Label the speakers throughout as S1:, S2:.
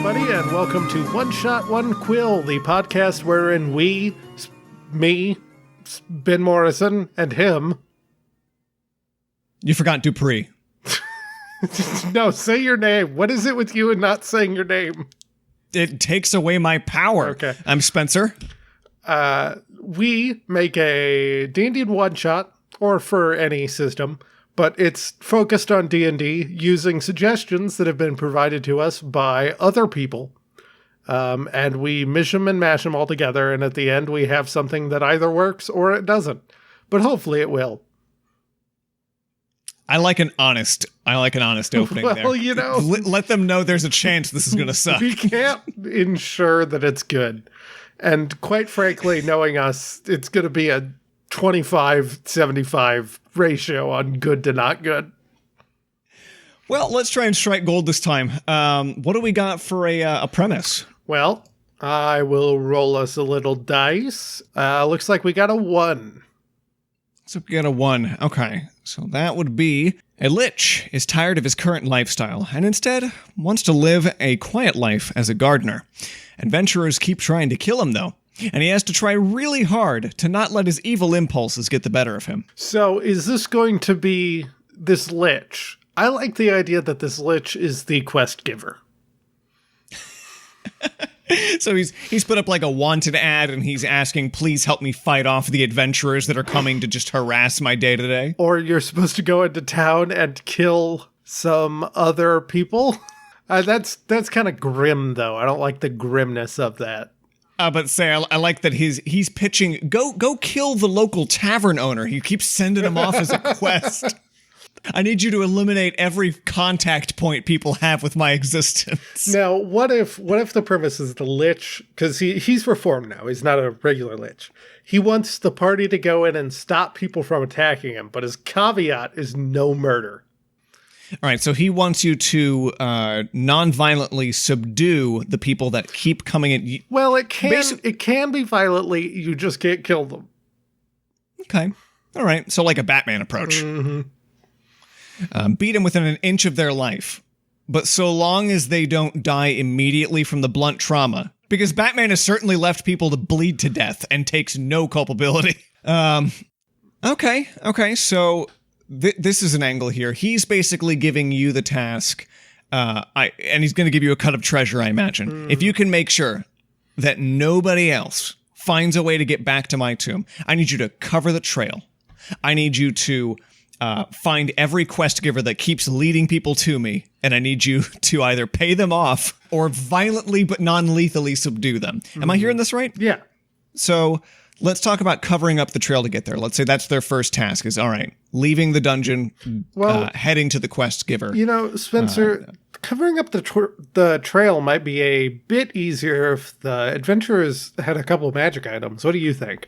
S1: everybody, and welcome to Shot One Quill, the podcast wherein we, me, Ben Morrison, and him...
S2: You forgot Dupree.
S1: No, say your name. What is it with you and not saying your name?
S2: It takes away my power.
S1: Okay.
S2: I'm Spencer.
S1: We make a D&D one-shot, or for any system, but it's focused on D&D using suggestions that have been provided to us by other people. And we mish them and mash them all together, and at the end we have something that either works or it doesn't. But hopefully it will.
S2: I like an honest opening there.
S1: Well, you know...
S2: Let them know there's a chance this is going to suck.
S1: We can't ensure that it's good. And quite frankly, knowing us, it's going to be a 25-75 ratio on good to not good.
S2: Well, let's try and strike gold this time. What do we got for a premise?
S1: Well, I will roll us a little dice. Looks like we got a 1.
S2: So we got a 1. Okay. So that would be a Lich is tired of his current lifestyle and instead wants to live a quiet life as a gardener. Adventurers keep trying to kill him, though, and he has to try really hard to not let his evil impulses get the better of him.
S1: So is this going to be this Lich? I like the idea that this Lich is the quest giver.
S2: So he's put up like a wanted ad and he's asking, please help me fight off the adventurers that are coming to just harass my day-to-day.
S1: Or you're supposed to go into town and kill some other people. That's kind of grim, though. I don't like the grimness of that.
S2: But say, I like that he's pitching, go kill the local tavern owner. He keeps sending him off as a quest. I need you to eliminate every contact point people have with my existence.
S1: Now, what if the premise is the Lich, because he's reformed now, he's not a regular Lich. He wants the party to go in and stop people from attacking him, but his caveat is no murder.
S2: All right, so he wants you to non-violently subdue the people that keep coming in.
S1: Well, it can be violently, you just can't kill them.
S2: Okay, all right, so like a Batman approach.
S1: Mm-hmm.
S2: Beat them within an inch of their life. But so long as they don't die immediately from the blunt trauma. Because Batman has certainly left people to bleed to death and takes no culpability. Okay, so this is an angle here. He's basically giving you the task, and he's going to give you a cut of treasure, I imagine. If you can make sure that nobody else finds a way to get back to my tomb, I need you to cover the trail. I need you to... find every quest giver that keeps leading people to me, and I need you to either pay them off or violently but non-lethally subdue them. Am I hearing this right?
S1: Yeah.
S2: So let's talk about covering up the trail to get there. Let's say that's their first task is, all right, leaving the dungeon, heading to the quest giver.
S1: You know, Spencer, covering up the trail might be a bit easier if the adventurers had a couple of magic items. What do you think?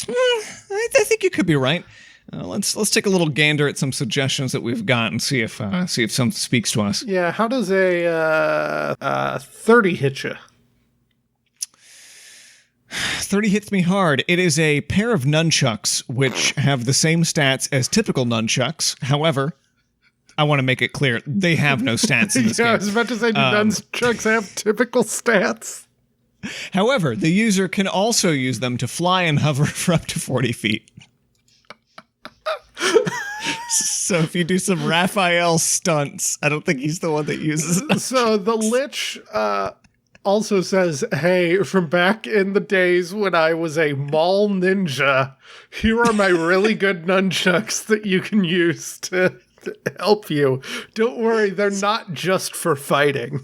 S2: I think you could be right. Let's take a little gander at some suggestions that we've got and see if something speaks to us.
S1: Yeah, how does a 30 hit you?
S2: 30 hits me hard. It is a pair of nunchucks, which have the same stats as typical nunchucks. However, I want to make it clear, they have no stats in this game.
S1: I was about to say, do nunchucks have typical stats?
S2: However, the user can also use them to fly and hover for up to 40 feet. So if you do some Raphael stunts, I don't think he's the one that uses them.
S1: So the Lich also says, hey, from back in the days when I was a mall ninja, here are my really good nunchucks that you can use to help you. Don't worry, they're not just for fighting.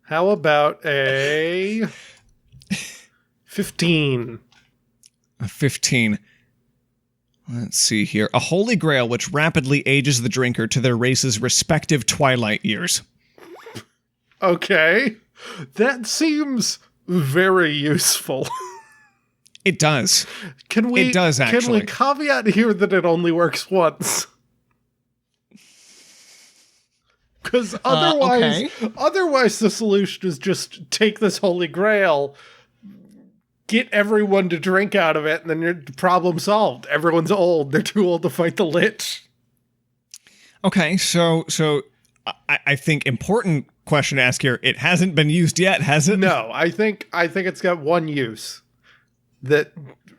S1: How about a 15?
S2: A 15. Let's see here. A holy grail which rapidly ages the drinker to their race's respective twilight years.
S1: Okay. That seems very useful.
S2: It does.
S1: It does, actually. Can we caveat here that it only works once? Because otherwise the solution is just take this holy grail, get everyone to drink out of it, and then your problem solved. Everyone's old. They're too old to fight the Lich.
S2: Okay, so I think important question to ask here. It hasn't been used yet, has it?
S1: No, I think it's got one use that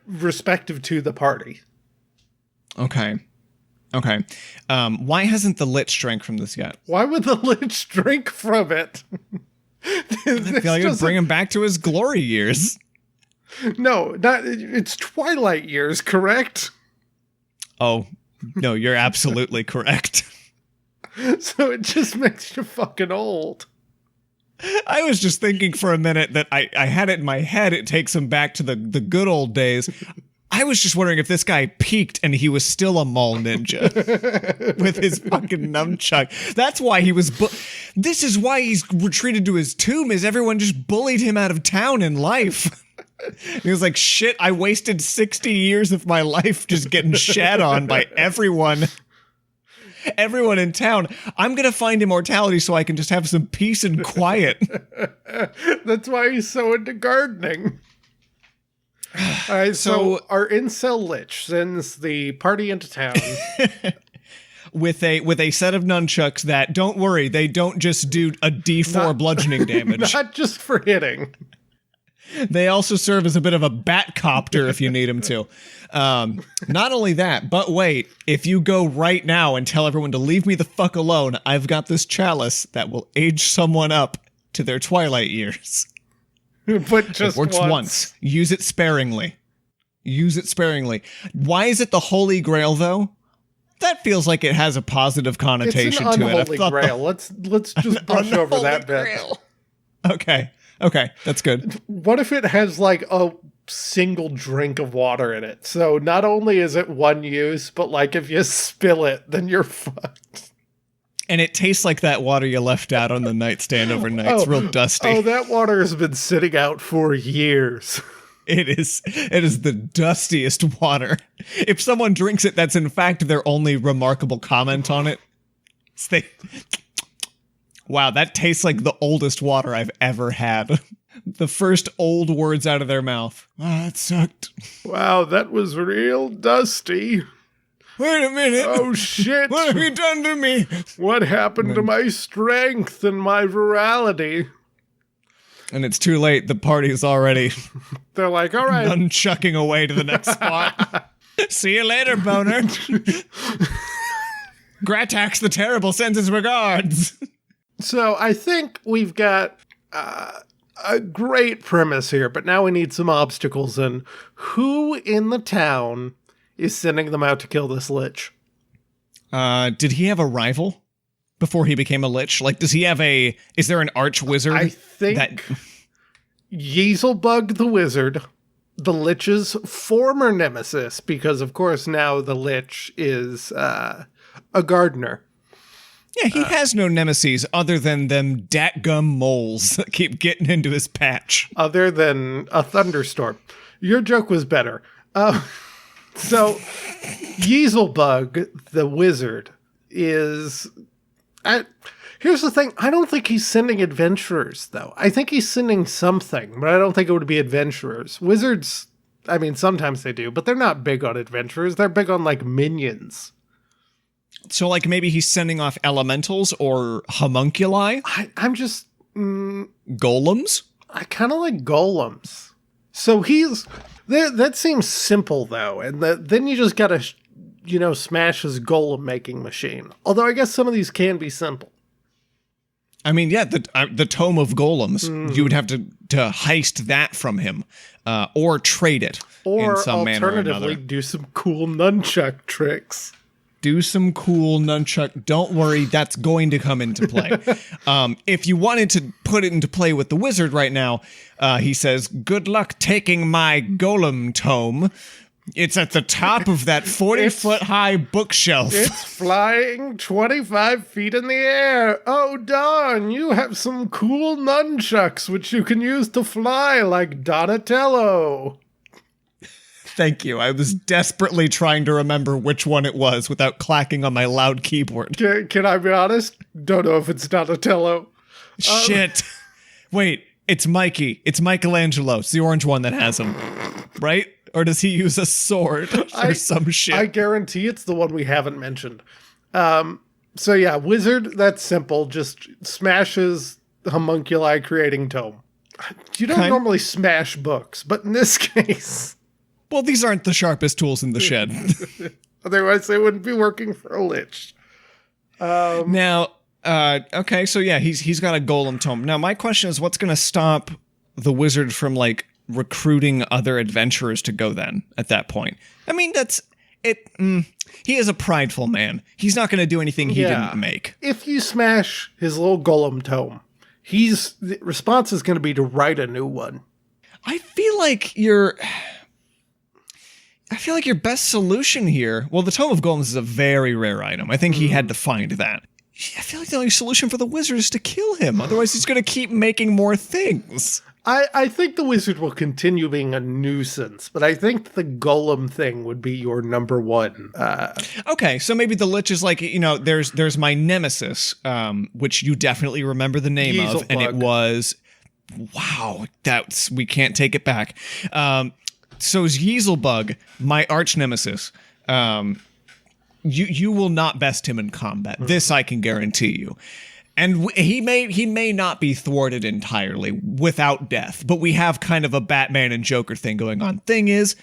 S1: respective to the party.
S2: Okay. Why hasn't the Lich drank from this yet?
S1: Why would the Lich drink from it?
S2: I feel like it would bring him back to his glory years.
S1: No, it's Twilight years, correct?
S2: Oh, no, you're absolutely correct.
S1: So it just makes you fucking old.
S2: I was just thinking for a minute that I had it in my head. It takes him back to the good old days. I was just wondering if this guy peaked and he was still a mall ninja with his fucking num-chuk. That's why he was... This is why he's retreated to his tomb, is everyone just bullied him out of town in life. He was like, shit, I wasted 60 years of my life just getting shat on by everyone. Everyone in town. I'm going to find immortality so I can just have some peace and quiet.
S1: That's why he's so into gardening. All right, so our incel Lich sends the party into town
S2: with a set of nunchucks that, don't worry, they don't just do a D4 bludgeoning damage.
S1: Not just for hitting.
S2: They also serve as a bit of a bat copter if you need them to. Not only that, but wait, if you go right now and tell everyone to leave me the fuck alone, I've got this chalice that will age someone up to their twilight years.
S1: But just
S2: it works once. Use it sparingly. Why is it the Holy Grail, though? That feels like it has a positive connotation
S1: to it.
S2: Unholy
S1: Grail. Let's just brush over that bit.
S2: Grail. Okay, that's good.
S1: What if it has like a single drink of water in it? So not only is it one use, but like if you spill it, then you're fucked.
S2: And it tastes like that water you left out on the nightstand overnight. It's real dusty.
S1: Oh, that water has been sitting out for years.
S2: It is the dustiest water. If someone drinks it, that's in fact their only remarkable comment on it. Wow, that tastes like the oldest water I've ever had. The first old words out of their mouth. Ah, that sucked.
S1: Wow, that was real dusty.
S2: Wait a minute.
S1: Oh, shit.
S2: What have you done to me?
S1: What happened to my strength and my virality?
S2: And it's too late. The party's already...
S1: They're like, all right.
S2: Nunchucking away to the next spot. See you later, boner. Gratax the Terrible sends his regards.
S1: So I think we've got a great premise here, but now we need some obstacles. And who in the town is sending them out to kill this Lich?
S2: Did he have a rival before he became a Lich? Like, is there an arch wizard?
S1: I think Yeaselbug the wizard, the Lich's former nemesis, because of course now the Lich is a gardener.
S2: Yeah, he has no nemesis other than them datgum moles that keep getting into his patch.
S1: Other than a thunderstorm. Your joke was better. So, Yeaselbug, the wizard, is... here's the thing. I don't think he's sending adventurers, though. I think he's sending something, but I don't think it would be adventurers. Wizards, I mean, sometimes they do, but they're not big on adventurers. They're big on, like, minions.
S2: So, like, maybe he's sending off elementals or homunculi?
S1: I'm just...
S2: golems?
S1: I kind of like golems. So he's... That seems simple, though. And then you just gotta, smash his golem-making machine. Although I guess some of these can be simple.
S2: I mean, yeah, the Tome of Golems, you would have to heist that from him. Or trade it in some manner or another. Or
S1: alternatively, do some cool nunchuck tricks.
S2: Do some cool nunchuck. Don't worry, that's going to come into play. If you wanted to put it into play with the wizard right now, he says, good luck taking my golem tome. It's at the top of that 40-foot-high bookshelf.
S1: It's flying 25 feet in the air. Oh, darn, you have some cool nunchucks which you can use to fly like Donatello.
S2: Thank you. I was desperately trying to remember which one it was without clacking on my loud keyboard.
S1: Can I be honest? Don't know if it's Donatello.
S2: Shit. Wait, it's Mikey. It's Michelangelo. It's the orange one that has him. Right? Or does he use a sword or some shit?
S1: I guarantee it's the one we haven't mentioned. So yeah, wizard, that's simple. Just smashes homunculi creating tome. You don't normally smash books, but in this case...
S2: Well, these aren't the sharpest tools in the shed.
S1: Otherwise, they wouldn't be working for a lich.
S2: Now, okay, so yeah, he's got a golem tome. Now, my question is, what's going to stop the wizard from, like, recruiting other adventurers to go then, at that point? I mean, that's... he is a prideful man. He's not going to do anything he didn't make.
S1: If you smash his little golem tome, the response is going to be to write a new one.
S2: I feel like your best solution here... Well, the Tome of Golems is a very rare item. I think he had to find that. I feel like the only solution for the wizard is to kill him. Otherwise, he's going to keep making more things.
S1: I think the wizard will continue being a nuisance, but I think the golem thing would be your number one.
S2: Okay, so maybe the lich is like, there's my nemesis, which you definitely remember the name of, and it was... Wow, we can't take it back. So is Yeaselbug, my arch nemesis. You will not best him in combat. This I can guarantee you. And he may not be thwarted entirely without death, but we have kind of a Batman and Joker thing going on. Thing is,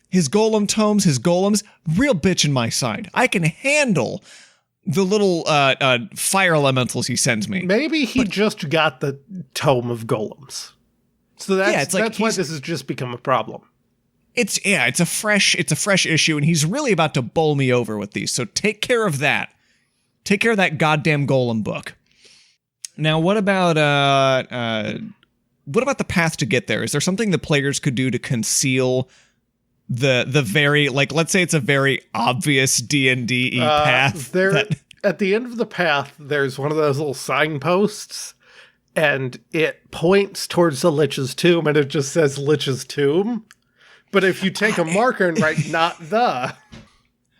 S2: his golems, real bitch in my side. I can handle the little fire elementals he sends me.
S1: Maybe he just got the Tome of Golems. So that's why this has just become a problem.
S2: It's a fresh issue, and he's really about to bowl me over with these. So take care of that. Take care of that goddamn golem book. Now, what about the path to get there? Is there something the players could do to conceal the very, like, let's say it's a very obvious D&D path?
S1: At the end of the path, there's one of those little signposts, and it points towards the Lich's tomb, and it just says Lich's tomb. But if you take a marker and write not the...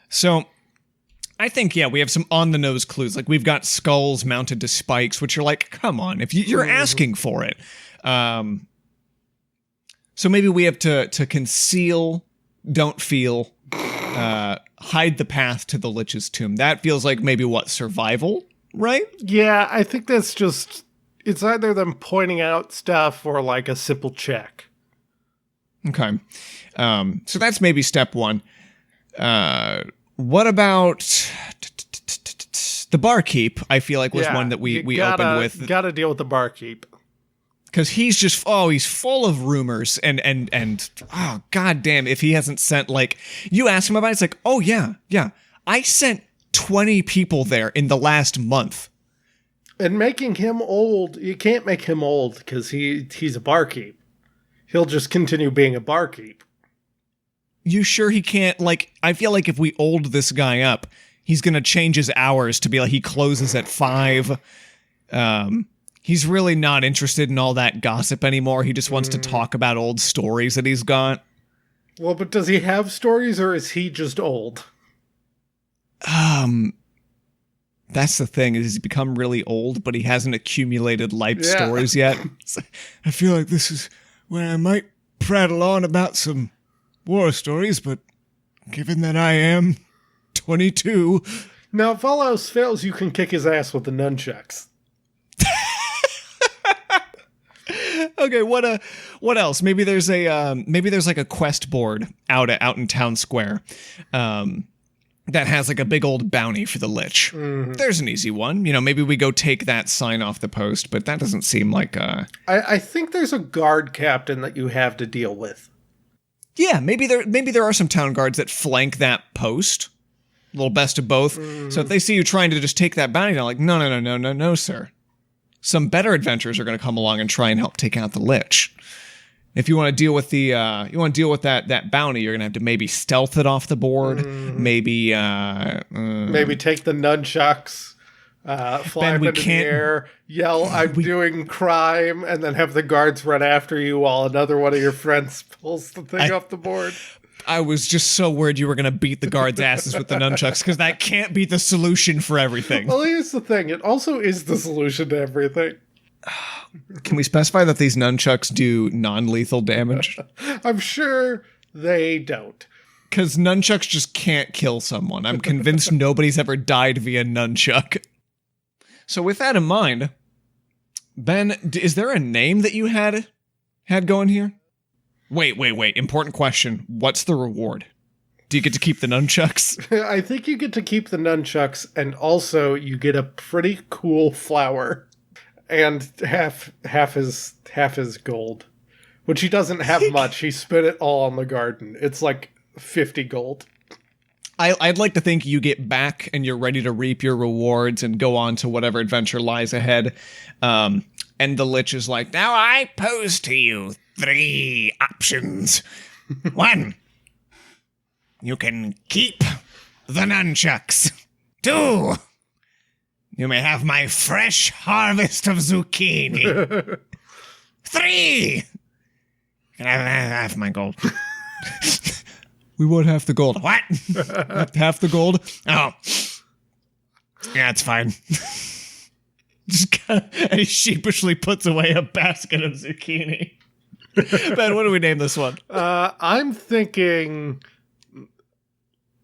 S2: So... I think, we have some on-the-nose clues. Like, we've got skulls mounted to spikes, which are like, come on, if you're asking for it. So maybe we have to conceal, don't feel, hide the path to the Lich's tomb. That feels like maybe, survival, right?
S1: Yeah, I think that's just... It's either them pointing out stuff or, like, a simple check.
S2: Okay. So that's maybe step one. What about the barkeep? I feel like was one that we opened with.
S1: Gotta deal with the barkeep.
S2: Because he's just, he's full of rumors and oh, goddamn, if he hasn't sent, like, you ask him about it, it's like, oh, yeah, I sent 20 people there in the last month.
S1: And making him old, you can't make him old because he's a barkeep. He'll just continue being a barkeep.
S2: You sure he can't, like, I feel like if we old this guy up, he's going to change his hours to be like he closes at 5. He's really not interested in all that gossip anymore. He just wants to talk about old stories that he's got.
S1: Well, but does he have stories or is he just old?
S2: That's the thing, is he's become really old, but he hasn't accumulated life stories yet. I feel like this is where I might prattle on about some war stories, but given that I am 22...
S1: Now, if all else fails, you can kick his ass with the nunchucks.
S2: Okay, what else? Maybe there's like a quest board out in town square that has like a big old bounty for the Lich. Mm-hmm. There's an easy one. Maybe we go take that sign off the post, but that doesn't seem like
S1: I think there's a guard captain that you have to deal with.
S2: Yeah, maybe there are some town guards that flank that post. A little best of both. Mm. So if they see you trying to just take that bounty down, like, no, sir. Some better adventurers are going to come along and try and help take out the Lich. If you want to deal with that bounty, you're going to have to maybe stealth it off the board. Maybe
S1: take the nunchucks, fly up into the air, yell, I'm doing crime, and then have the guards run after you while another one of your friends pulls the thing off the board.
S2: I was just so worried you were going to beat the guards' asses with the nunchucks, because that can't be the solution for everything.
S1: Well, here's the thing. It also is the solution to everything.
S2: Can we specify that these nunchucks do non-lethal damage?
S1: I'm sure they don't.
S2: Because nunchucks just can't kill someone. I'm convinced nobody's ever died via nunchuck. So with that in mind, Ben, is there a name that you had going here? Wait. Important question. What's the reward? Do you get to keep the nunchucks?
S1: I think you get to keep the nunchucks, and also you get a pretty cool flower. And half is gold. Which he doesn't have much. He spent it all on the garden. It's like 50 gold.
S2: I'd like to think you get back and you're ready to reap your rewards and go on to whatever adventure lies ahead. And the Lich is like, now I pose to you 3 options. 1, you can keep the nunchucks. 2, you may have my fresh harvest of zucchini. 3, you can have half my gold. We want half the gold. What? Half the gold? Oh. Yeah, it's fine. And he sheepishly puts away a basket of zucchini. Ben, what do we name this one?
S1: I'm thinking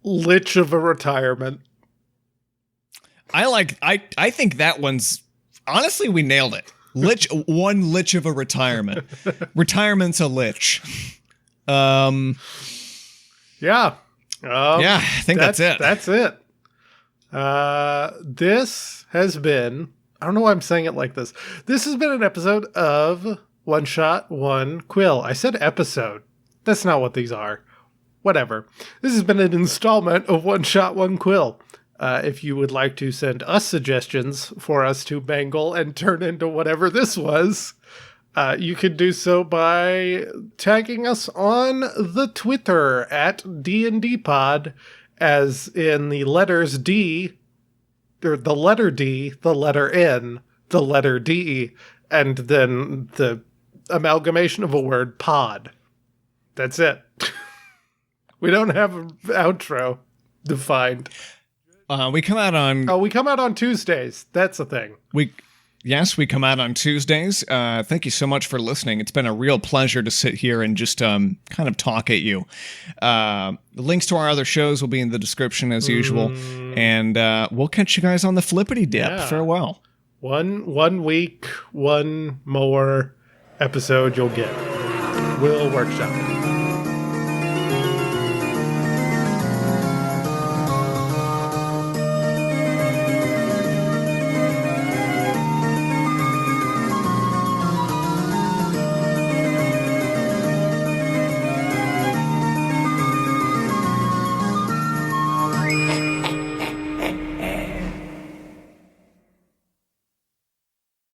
S1: Lich of a Retirement.
S2: I think that one's... Honestly, we nailed it. One Lich of a Retirement. Retirement's a Lich.
S1: Yeah.
S2: Yeah, I think that's it.
S1: That's it. This has been... I don't know why I'm saying it like this. This has been an episode of One Shot, One Quill. I said episode. That's not what these are. Whatever. This has been an installment of One Shot, One Quill. If you would like to send us suggestions for us to mangle and turn into whatever this was... you can do so by tagging us on the Twitter at D&D-pod, as in the letters D, or the letter D, the letter N, the letter D, and then the amalgamation of a word, pod. That's it. We don't have an outro defined.
S2: We come out on...
S1: Oh, we come out on Tuesdays. That's the thing.
S2: Yes, we come out on Tuesdays. Thank you so much for listening. It's been a real pleasure to sit here and just kind of talk at you. The links to our other shows will be in the description as usual. And we'll catch you guys on the flippity dip. Yeah. Farewell.
S1: One week, one more episode you'll get. We'll workshop it.